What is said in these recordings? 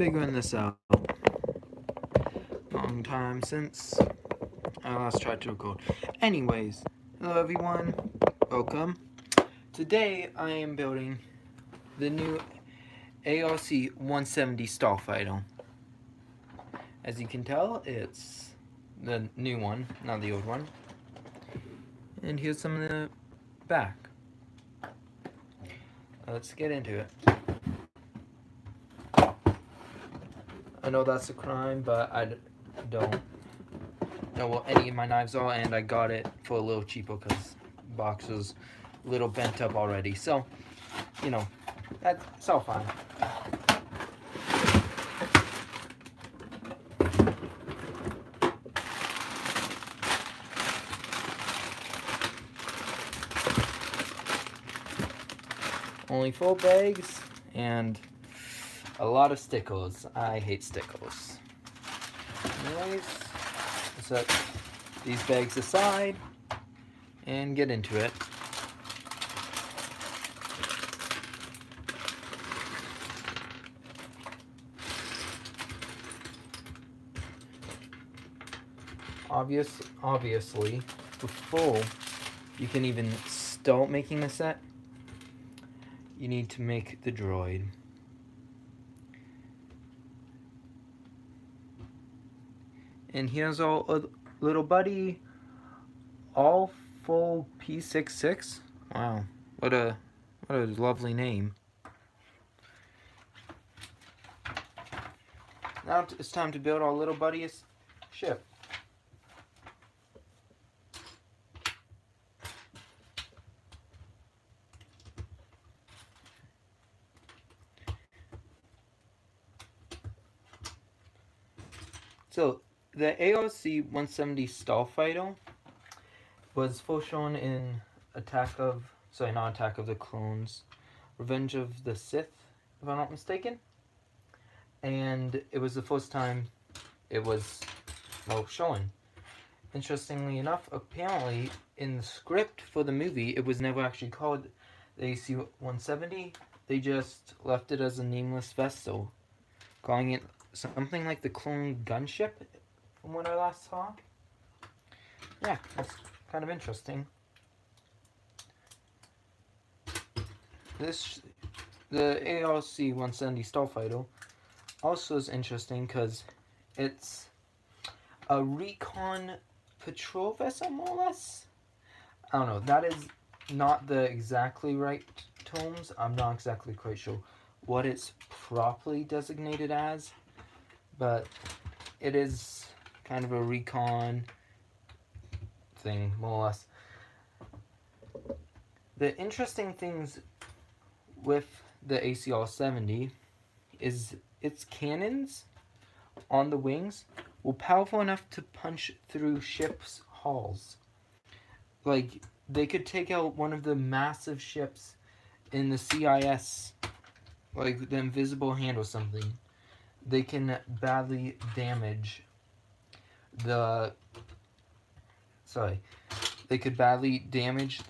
figuring this out. Long time since I last tried to record. Anyways, hello everyone, welcome. Today I am building the new arc-170 starfighter. As you can tell, it's the new one, not the old one. And here's some of the back. Let's get into it. I know that's a crime, but I don't know what any of my knives are, and I got it for a little cheaper because the box was a little bent up already. So, you know, it's all fine. Only 4 bags and a lot of stickers. I hate stickers. Anyways, set these bags aside and get into it. Obviously, before you can even start making the set, you need to make the droid. And here's our little buddy, all full P66. Wow, what a lovely name. Now it's time to build our little buddy's ship. So the arc-170 starfighter was first shown in Attack of the Clones, Revenge of the Sith, if I'm not mistaken. And it was the first time it was, well, shown. Interestingly enough, apparently in the script for the movie, it was never actually called the AC-170. They just left it as a nameless vessel, calling it something like the clone gunship, from what I last saw. Yeah, that's kind of interesting. The arc-170 starfighter also is interesting because it's a recon patrol vessel, more or less. I don't know, that is not the exactly right terms. I'm not exactly quite sure what it's properly designated as, but it is kind of a recon thing, more or less. The interesting things with the ACR-70 is its cannons on the wings were powerful enough to punch through ships' hulls. Like, they could take out one of the massive ships in the CIS, like the Invisible Hand or something. They can badly damage the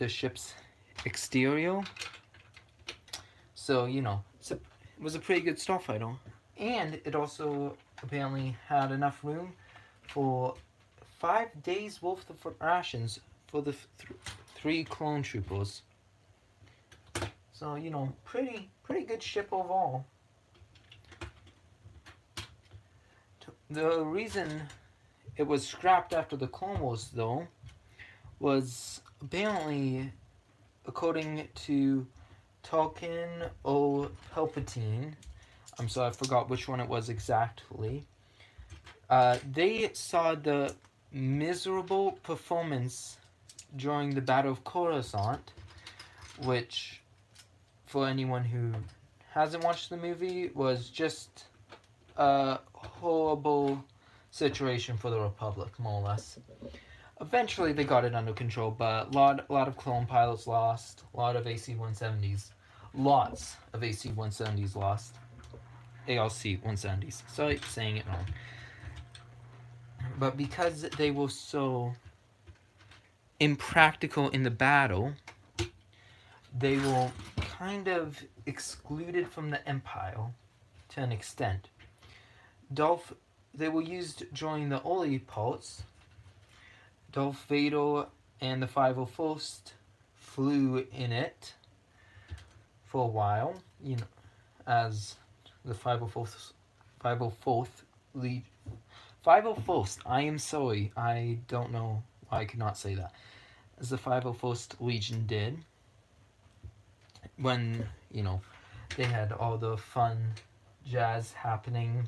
ship's exterior. So, you know, it was a pretty good starfighter. And it also apparently had enough room for 5 days worth of rations for the 3 clone troopers. So, you know, pretty good ship overall. The reason it was scrapped after the Clone Wars, though, was apparently, according to Tolkien or Palpatine, I'm sorry, I forgot which one it was exactly, they saw the miserable performance during the Battle of Coruscant, which, for anyone who hasn't watched the movie, was just a horrible situation for the Republic, more or less. Eventually they got it under control, but a lot of clone pilots lost, a lot of AC-170s. Lots of AC-170s lost. ARC-170s. Sorry, saying it wrong. But because they were so impractical in the battle, they were kind of excluded from the Empire to an extent. they were used during the early parts. Darth Vader and the 501st flew in it for a while, as the 504th lead. 501st, I am sorry, I don't know why I could not say that. As the 501st Legion did, when, they had all the fun jazz happening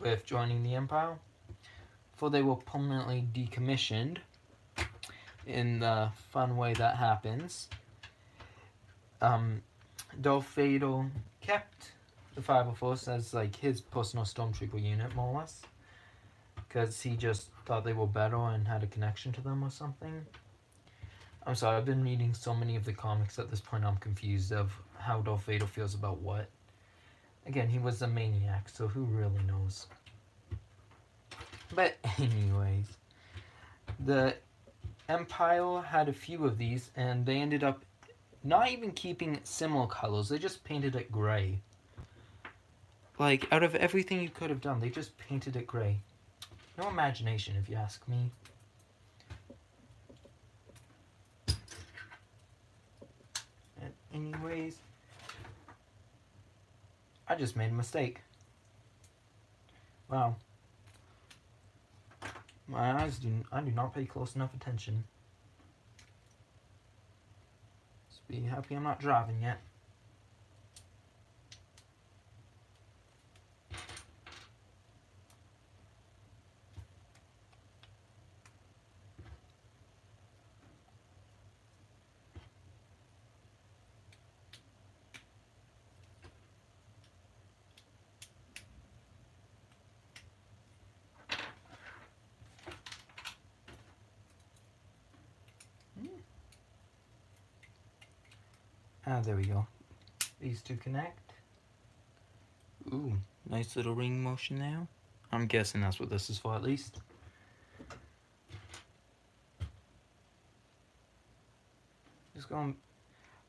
with joining the Empire, before they were permanently decommissioned in the fun way that happens. Darth Vader kept the 501st as like his personal stormtrooper unit, more or less, because he just thought they were better and had a connection to them or something. I'm sorry, I've been reading so many of the comics at this point I'm confused of how Darth Vader feels about what. Again, he was a maniac, so who really knows? But anyways, the Empire had a few of these, and they ended up not even keeping similar colors. They just painted it gray. Like, out of everything you could have done, they just painted it gray. No imagination, if you ask me. And anyways, I just made a mistake. Wow. I do not pay close enough attention. Just be happy I'm not driving yet. There we go. These two connect. Ooh, nice little ring motion there. I'm guessing that's what this is for, at least. Just going.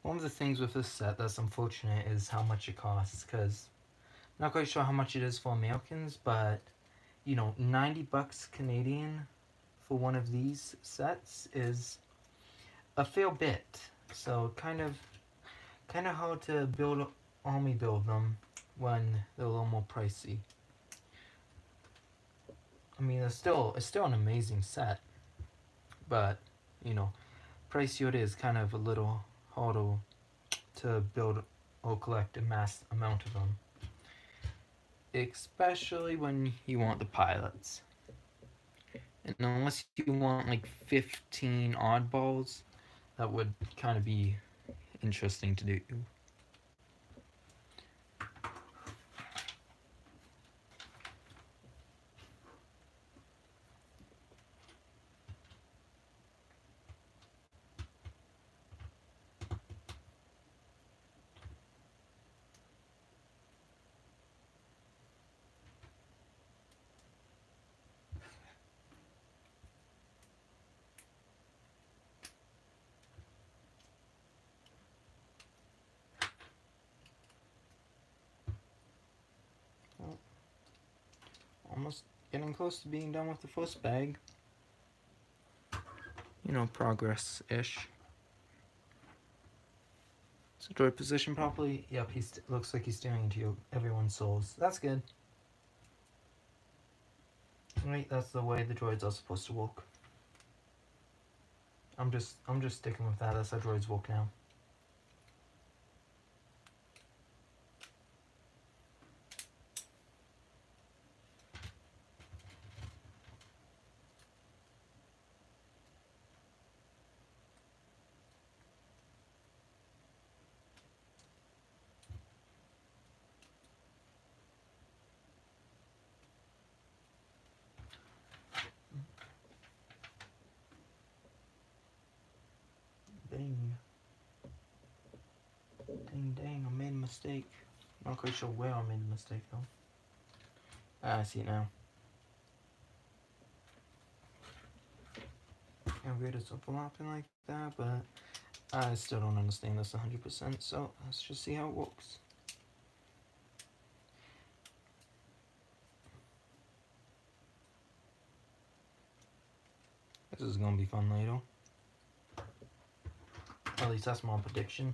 One of the things with this set that's unfortunate is how much it costs, because I'm not quite sure how much it is for Americans, but 90 bucks Canadian for one of these sets is a fair bit. So kind of hard to army build them when they're a little more pricey. I mean, it's still an amazing set, but pricier it is, kind of a little harder to build or collect a mass amount of them, especially when you want the pilots. And unless you want like 15 oddballs, that would kind of be interesting to do. Almost getting close to being done with the first bag. Progress-ish. So droid position properly. Yep, he looks like he's staring into everyone's souls. That's good. Right, that's the way the droids are supposed to walk. I'm just sticking with that. That's how droids walk now. Dang, I made a mistake. Not quite sure where I made a mistake though. I see it now. I'm weird it's overlapping like that, but I still don't understand this 100%, so let's just see how it works. This is gonna be fun, Ledo. At least that's my prediction.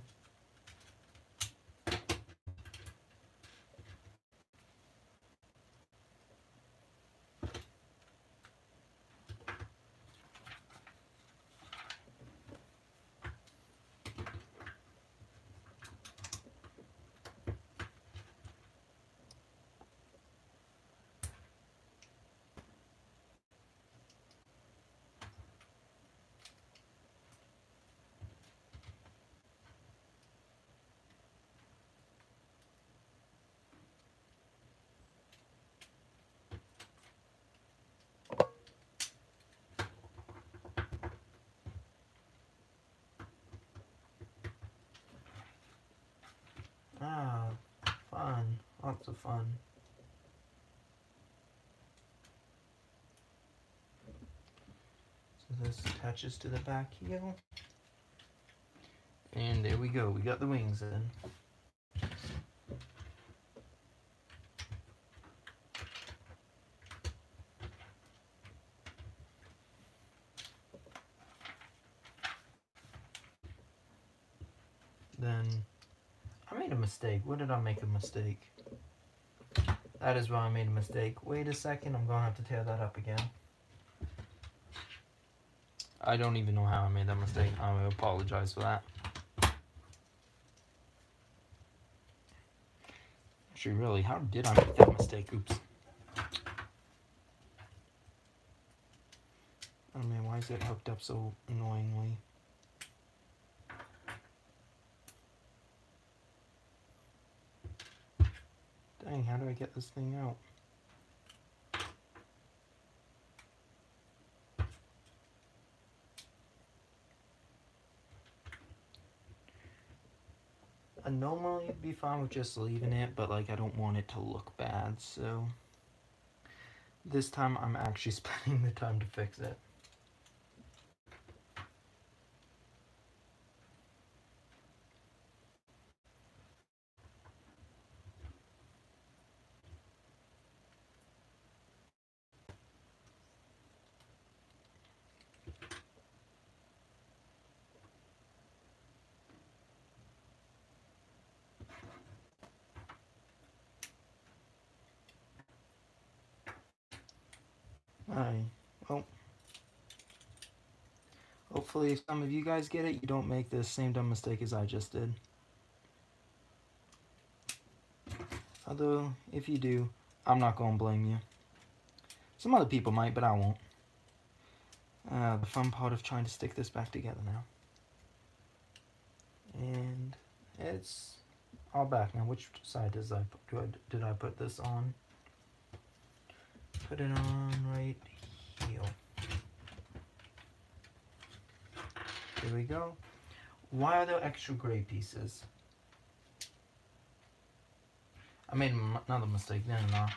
Ah, fun. Lots of fun. So this attaches to the back heel. And there we go. We got the wings in. Then I made a mistake. What did I make a mistake? That is why I made a mistake. Wait a second, I'm gonna have to tear that up again. I don't even know how I made that mistake. I apologize for that. Actually, really, how did I make that mistake? Oops. Oh man, why is it hooked up so annoyingly? Dang, how do I get this thing out? I normally be fine with just leaving it, but like I don't want it to look bad, so this time I'm actually spending the time to fix it. Alright, well, hopefully if some of you guys get it, you don't make the same dumb mistake as I just did. Although, if you do, I'm not going to blame you. Some other people might, but I won't. The fun part of trying to stick this back together now. And it's all back now. Which side did I put this on? Put it on right here. There we go. Why are there extra gray pieces? I made another mistake, didn't I?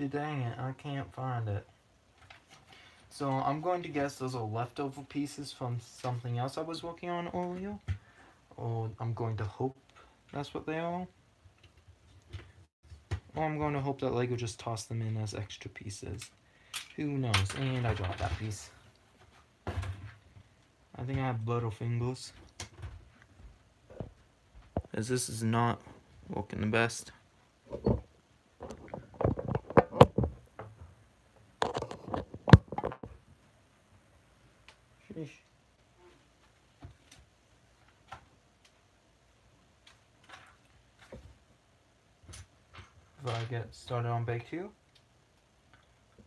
Dang it, I can't find it. So I'm going to guess those are leftover pieces from something else I was working on earlier. Or I'm going to hope that's what they are. Or I'm going to hope that Lego just tossed them in as extra pieces. Who knows? And I dropped that piece. I think I have butterfingers. As this is not working the best. Sheesh. If I get started on Bake 2,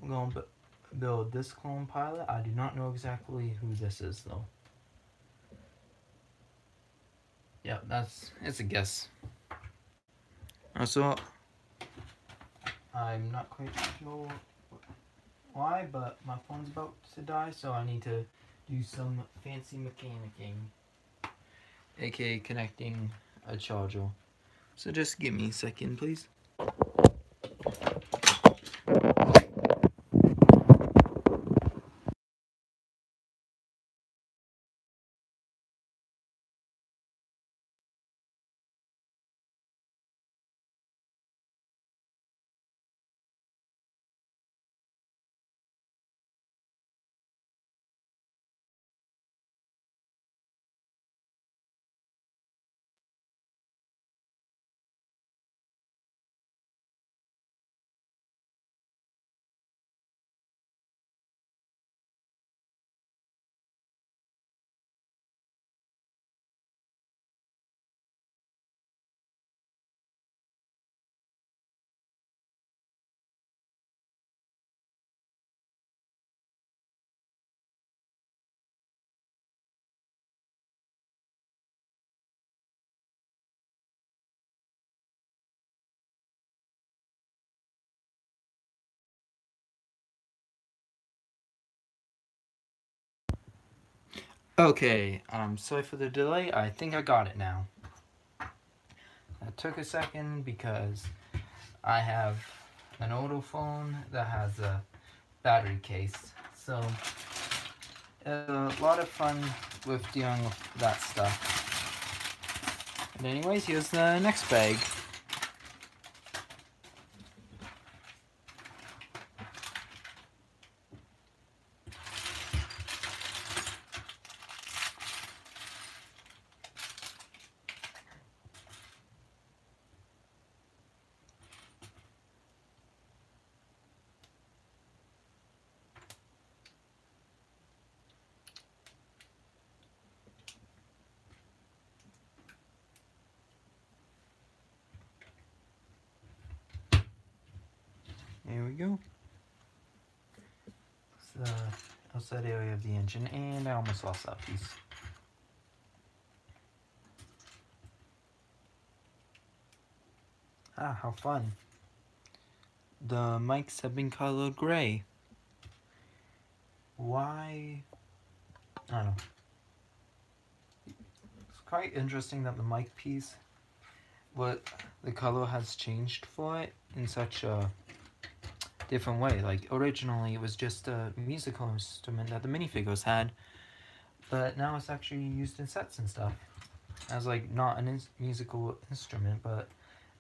I'm going to build this clone pilot. I do not know exactly who this is though. Yeah, it's a guess. So I'm not quite sure why, but my phone's about to die, so I need to do some fancy mechanicking, aka connecting a charger. So just give me a second, please. Okay, sorry for the delay. I think I got it now. It took a second because I have an older phone that has a battery case. So, a lot of fun with dealing with that stuff. But anyways, here's the next bag. Here we go. It's the outside area of the engine, and I almost lost that piece. Ah, how fun. The mics have been colored gray. Why? I don't know. It's quite interesting that the mic piece, what the color has changed for it in such a different way. Like originally it was just a musical instrument that the minifigures had, but now it's actually used in sets and stuff as like not a musical instrument, but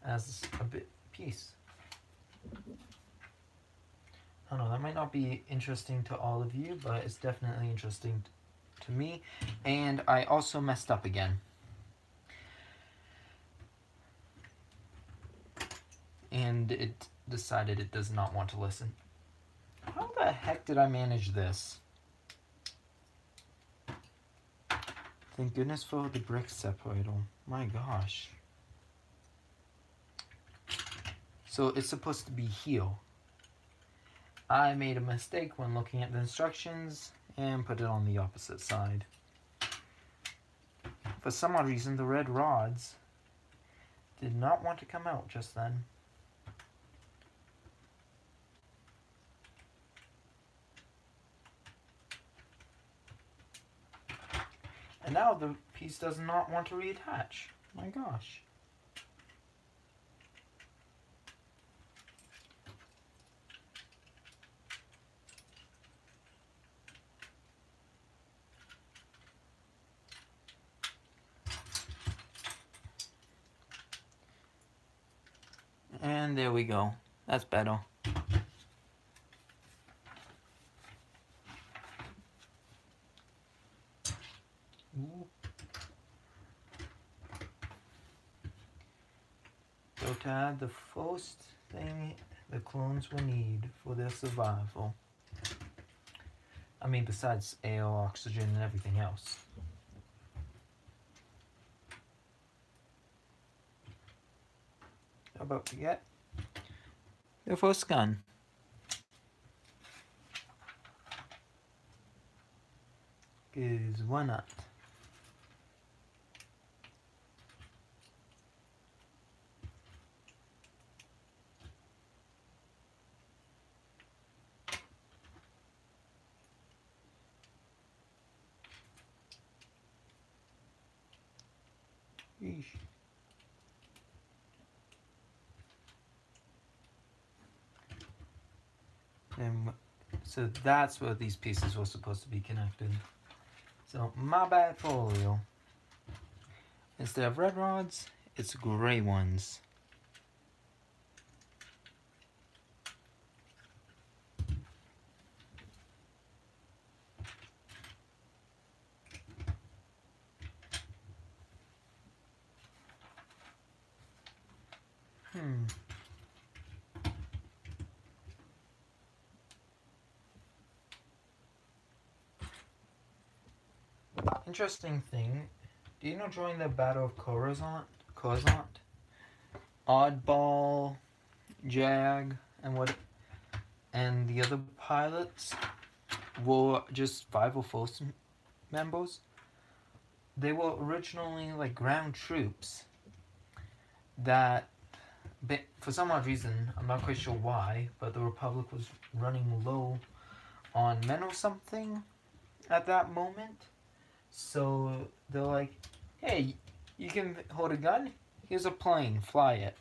as a piece. I don't know, that might not be interesting to all of you, but it's definitely interesting to me. And I also messed up again. And it decided it does not want to listen. How the heck did I manage this? Thank goodness for the brick separator. My gosh. So it's supposed to be here. I made a mistake when looking at the instructions and put it on the opposite side. For some odd reason, the red rods did not want to come out just then. And now the piece does not want to reattach. My gosh. And there we go. That's better. Ooh. So to add the first thing the clones will need for their survival. I mean, besides air, oxygen, and everything else. How about to get the first gun? Because why not? Eesh. And so that's where these pieces were supposed to be connected. So my bad for real. Instead of red rods, it's gray ones. Interesting thing. Do you know during the Battle of Coruscant, Oddball, Jag, and the other pilots were just 504 members? They were originally like ground troops that, for some odd reason, I'm not quite sure why, but the Republic was running low on men or something at that moment. So they're like, hey, you can hold a gun? Here's a plane, fly it.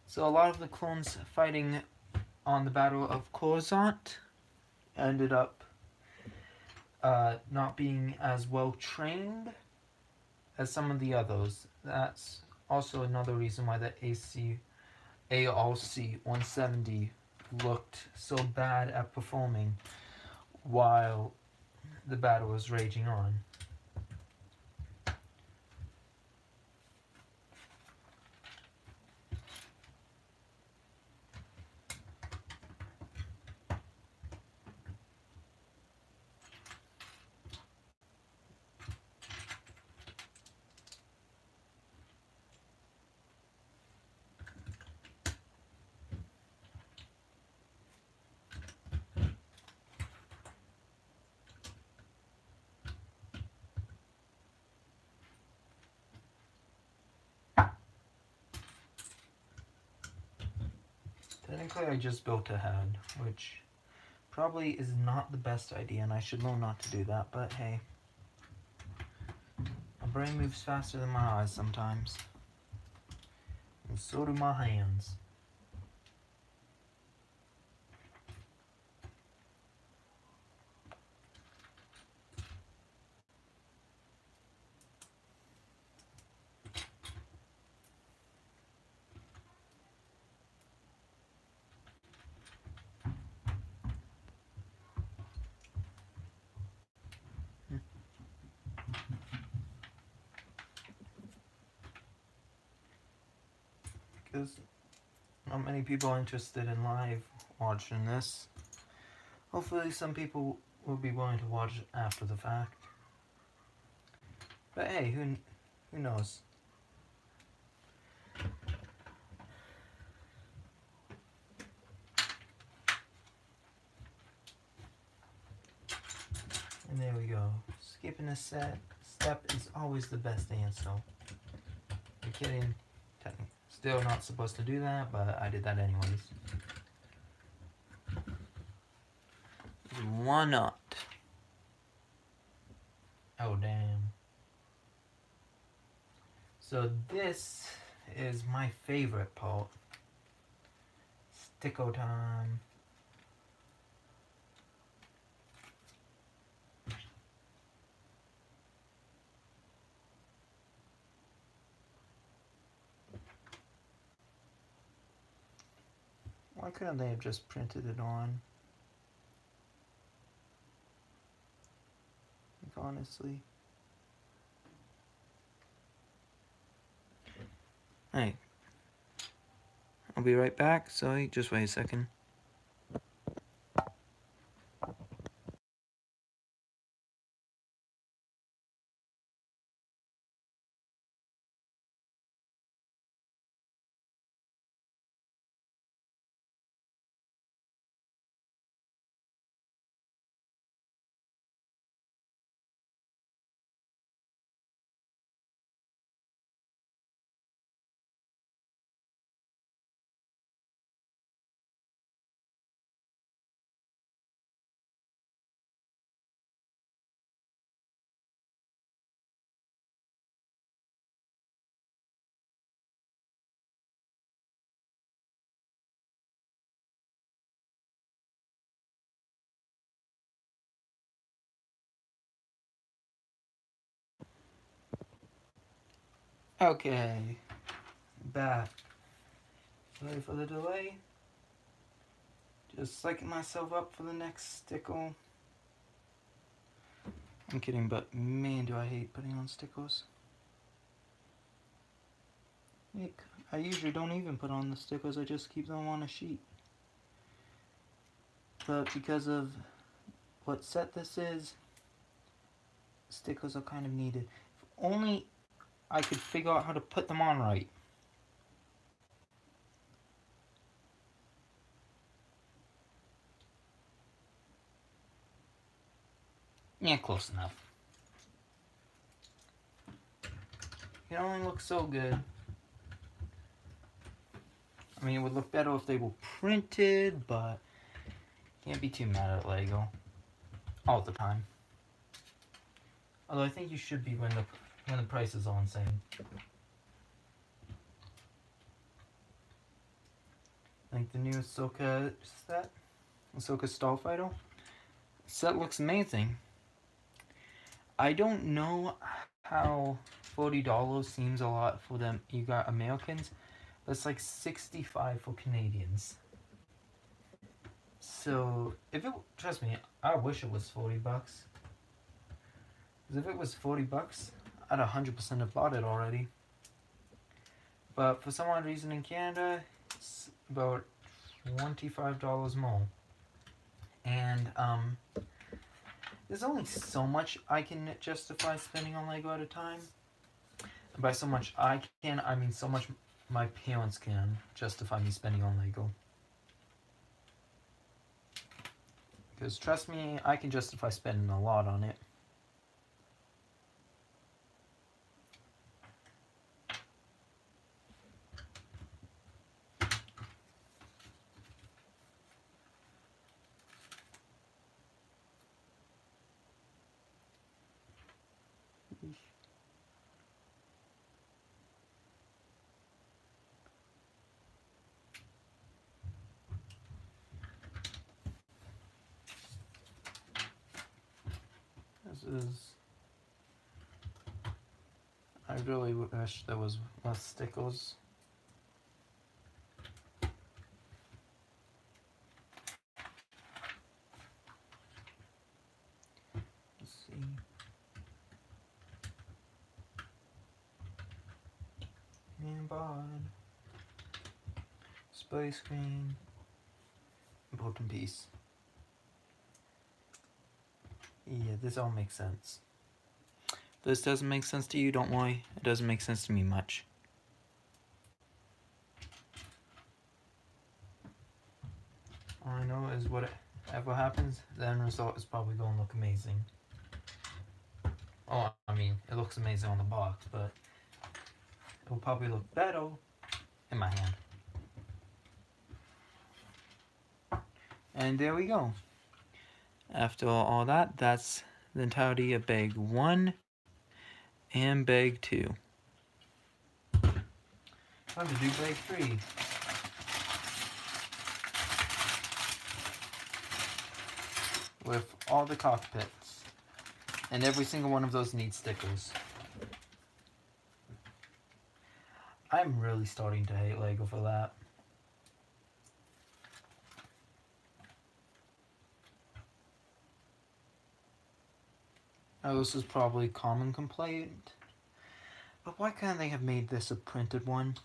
So a lot of the clones fighting on the Battle of Coruscant ended up not being as well trained as some of the others. That's also another reason why the ARC-170 looked so bad at performing while the battle was raging on. Technically, I just built a head, which probably is not the best idea, and I should learn not to do that, but hey. My brain moves faster than my eyes sometimes. And so do my hands. Because not many people are interested in live watching this. Hopefully some people will be willing to watch it after the fact. But hey, who knows? And there we go. Skipping a step is always the best answer. You're kidding. Still not supposed to do that, but I did that anyways. Why not? Oh, damn. So this is my favorite part. Sticko time. Why couldn't they have just printed it on? Like, honestly. Hey. I'll be right back, so just wait a second. Okay. Back. Sorry for the delay. Just psyching myself up for the next stickle. I'm kidding, but man, do I hate putting on stickles. I usually don't even put on the stickers, I just keep them on a sheet. But because of what set this is, stickers are kind of needed. If only I could figure out how to put them on right. Yeah, close enough. It only looks so good. I mean, it would look better if they were printed, but can't be too mad at Lego all the time. Although I think you should be when the price is all insane. Like the new Ahsoka set, Ahsoka Starfighter set looks amazing. I don't know how $40 seems a lot for them. You got Americans, but it's like 65 for Canadians. So trust me, I wish it was $40. Because if it was $40, I'd 100% have bought it already. But for some odd reason in Canada, it's about $25 more. And there's only so much I can justify spending on Lego at a time. And by so much I can, I mean so much my parents can justify me spending on Lego. Because trust me, I can justify spending a lot on it. This is... I really wish there was less stickers. Let's see. Bod. Space screen. Important piece. Yeah, this all makes sense. If this doesn't make sense to you, don't worry. It doesn't make sense to me much. All I know is whatever happens, the end result is probably going to look amazing. Oh, I mean, it looks amazing on the box, but it will probably look better in my hand. And there we go. After all that, that's the entirety of bag 1 and bag 2. Time to do bag 3. With all the cockpits. And every single one of those needs stickers. I'm really starting to hate Lego for that. Now this is probably a common complaint. But why can't they have made this a printed one?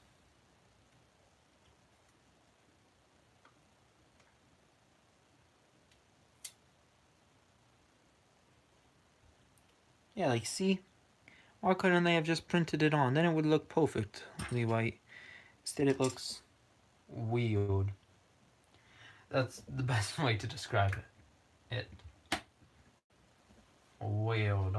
Yeah, like, see? Why couldn't they have just printed it on? Then it would look perfectly white. Instead it looks weird. That's the best way to describe it. Weird.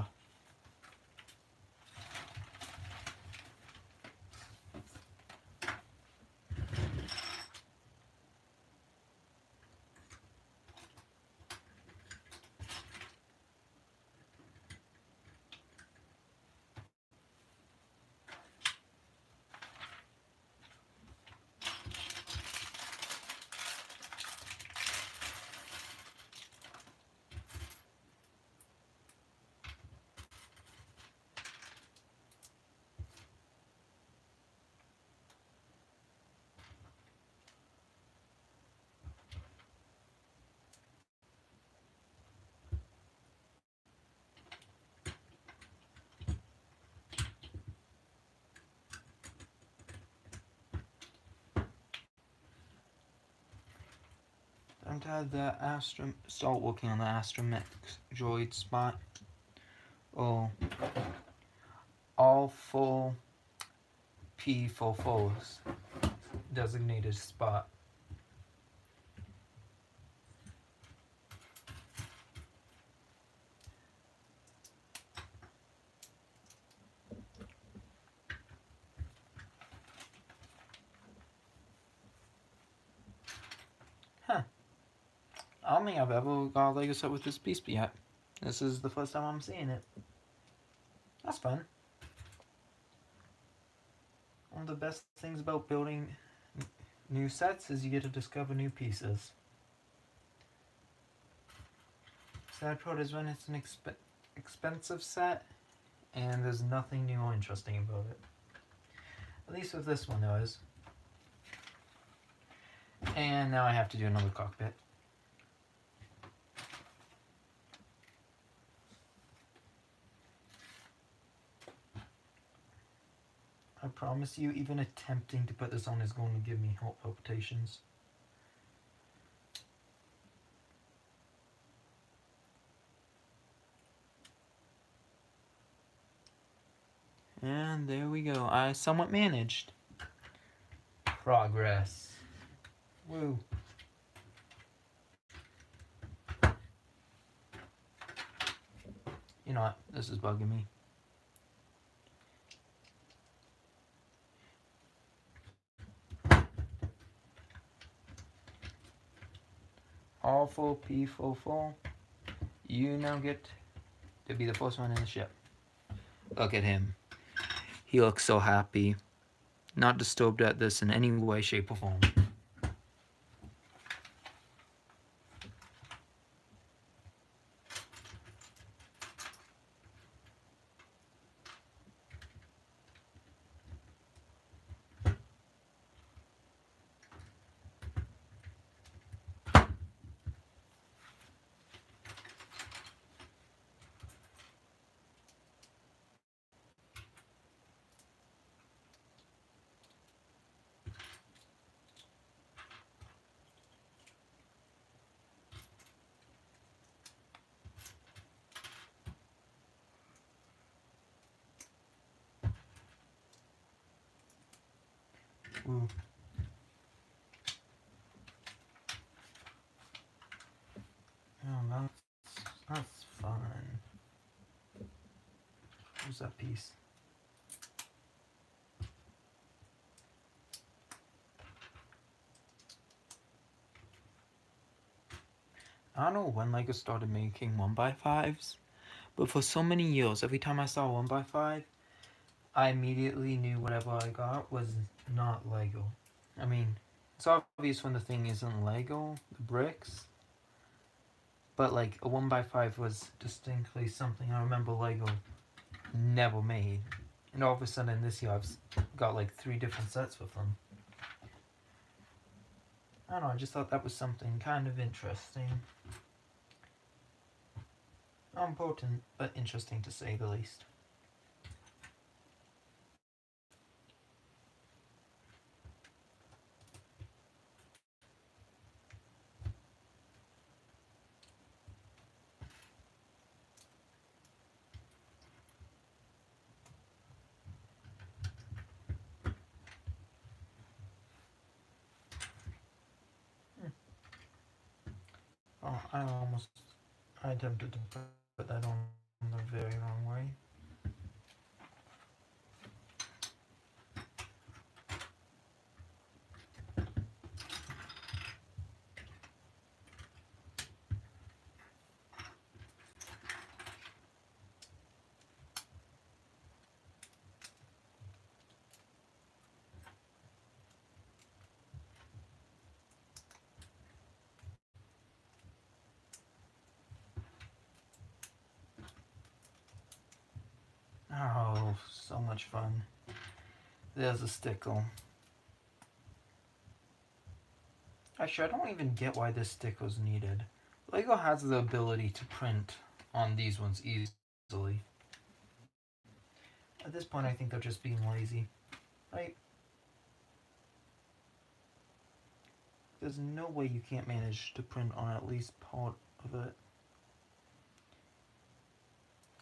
Time to have the start working on the astromech droid spot. Oh, all full P44's designated spot. Huh. I don't think I've ever got a Lego set with this piece yet. This is the first time I'm seeing it. fun. One of the best things about building new sets is you get to discover new pieces. Sad part is when it's an expensive set and there's nothing new or interesting about it. At least with this one there is. And now I have to do another cockpit. I promise you, even attempting to put this on is going to give me heart palpitations. And there we go. I somewhat managed. Progress. Woo. You know what? This is bugging me. All full, P full. You now get to be the first one in the ship. Look at him. He looks so happy. Not disturbed at this in any way, shape, or form. Ooh. Oh, that's fun. Where's that piece? I don't know when Lego started making 1x5s, but for so many years, every time I saw 1x5, I immediately knew whatever I got was not Lego. I mean, it's obvious when the thing isn't Lego, the bricks, but like a 1x5 was distinctly something I remember Lego never made. And all of a sudden this year I've got like 3 different sets with them. I don't know, I just thought that was something kind of interesting. Not important, but interesting to say the least. Oh, I attempted to put that on the very wrong way. Oh, so much fun. There's a stickle. Actually, I don't even get why this stickle's needed. Lego has the ability to print on these ones easily. At this point, I think they're just being lazy. Right? There's no way you can't manage to print on at least part of it.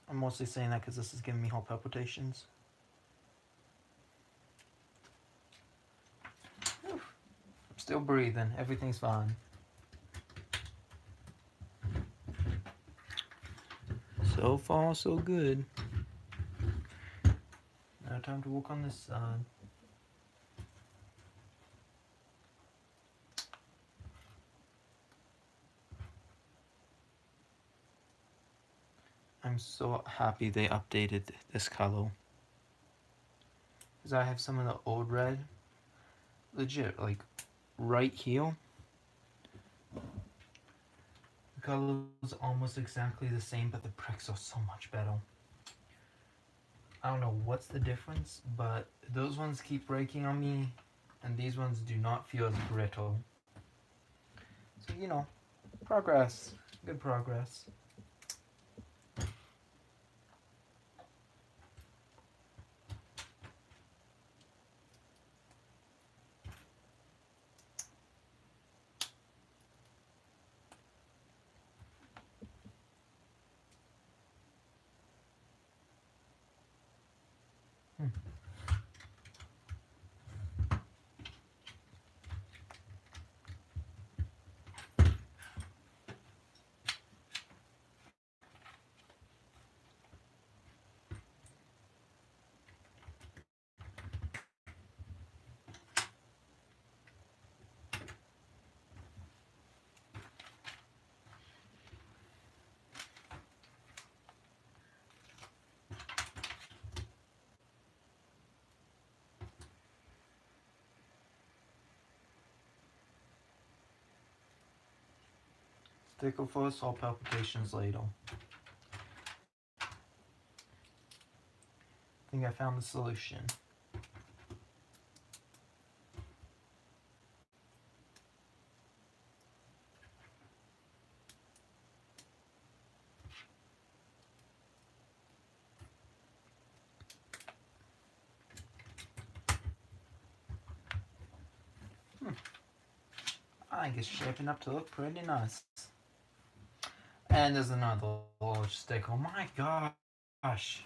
I'm mostly saying that because this is giving me heart palpitations. Whew. I'm still breathing. Everything's fine. So far, so good. Now time to work on this side. I I'm so happy they updated this color. Because I have some of the old red. Legit, like, right here. The color is almost exactly the same, but the pricks are so much better. I don't know what's the difference, but those ones keep breaking on me, and these ones do not feel as brittle. So, you know, progress. Good progress. Sticker first, all palpitations later. I think I found the solution. I think it's shaping up to look pretty nice. And there's another large stick. Oh my gosh.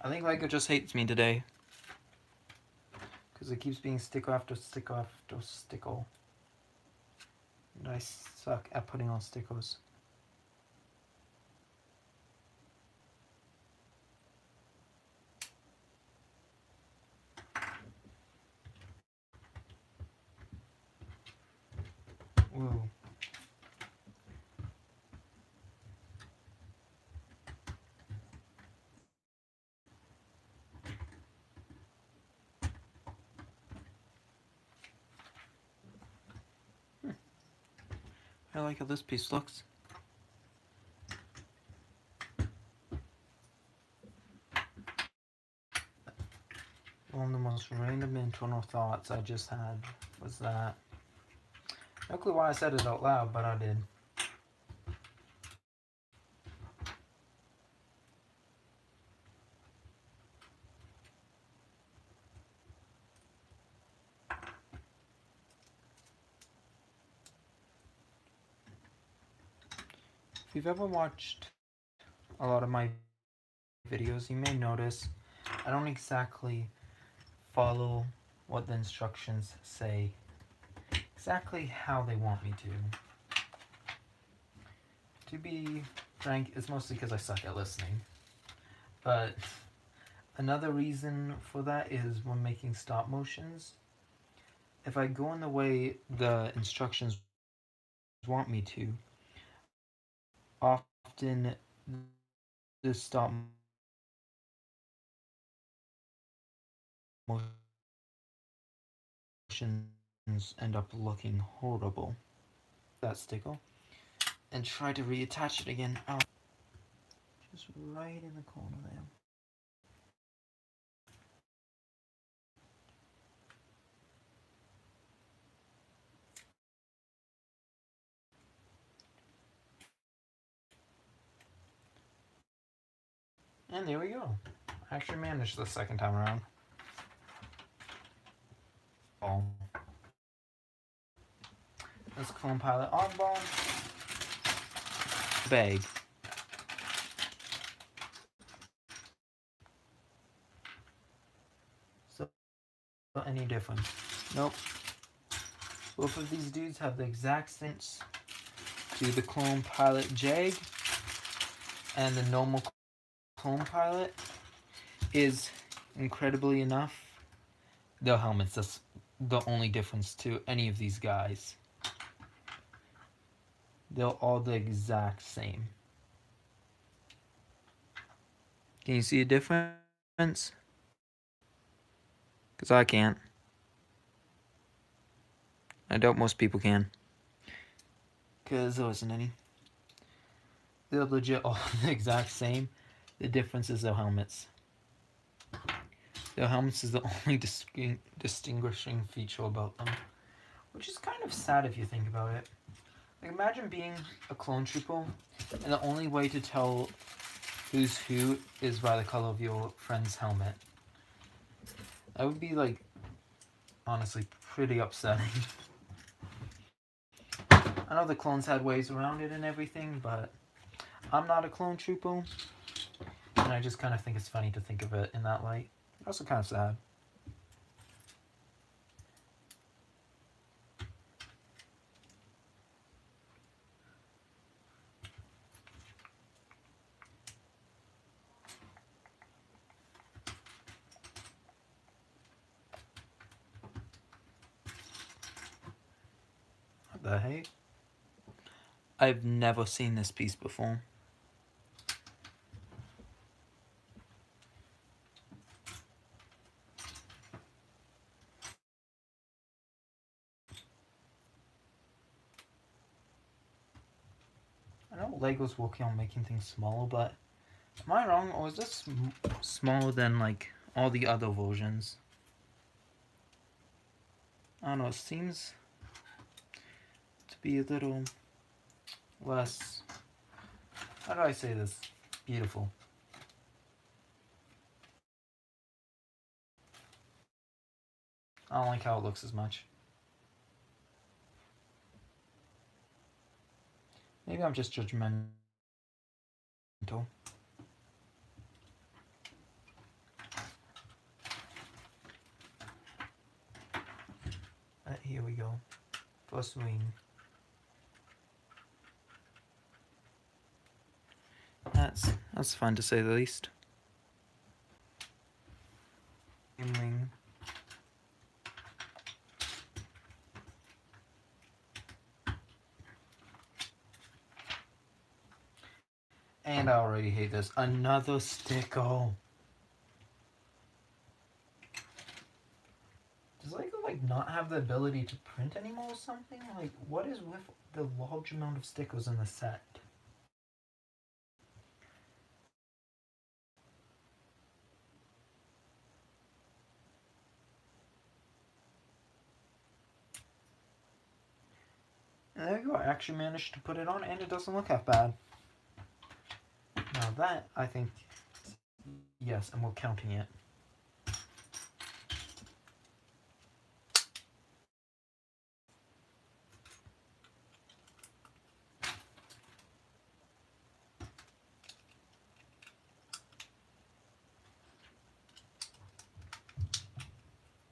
I think Lego just hates me today. Because it keeps being sticker after sticker after sticker. And I suck at putting on stickers. Whoa. I like how this piece looks. One of the most random internal thoughts I just had was that. No clue why I said it out loud, but I did. If you've ever watched a lot of my videos, you may notice I don't exactly follow what the instructions say exactly how they want me to. To be frank, it's mostly because I suck at listening. But another reason for that is when making stop motions, if I go in the way the instructions want me to, often the stop motions end up looking horrible. That sticker. And try to reattach it again. Oh. Just right in the corner there. And there we go. I actually managed the second time around. Oh. This Clone Pilot oddball. Bag. So, any difference? Nope. Both of these dudes have the exact sense to the Clone Pilot Jag, and the normal Clone Pilot is incredibly enough. The helmets, that's the only difference to any of these guys. They're all the exact same. Can you see a difference? Because I can't. I doubt most people can. Because there isn't any. They're legit all the exact same. The difference is their helmets. Their helmets is the only distinguishing feature about them. Which is kind of sad if you think about it. Like, imagine being a clone trooper, and the only way to tell who's who is by the color of your friend's helmet. That would be, like, honestly, pretty upsetting. I know the clones had ways around it and everything, but I'm not a clone trooper, and I just kind of think it's funny to think of it in that light. Also kind of sad. What the heck? I've never seen this piece before. I know Lego's working on making things smaller, but am I wrong, or is this smaller than, like, all the other versions? I don't know, it seems to be a little less, how do I say this? Beautiful. I don't like how it looks as much. Maybe I'm just judgmental. Here we go. First wing. That's fun to say the least. Wing. And I already hate this. Another sticker. Does Lego, like, not have the ability to print anymore or something? Like, what is with the large amount of stickers in the set? And there you go, I actually managed to put it on, and it doesn't look half bad. Now that, I think, yes, and we're counting it.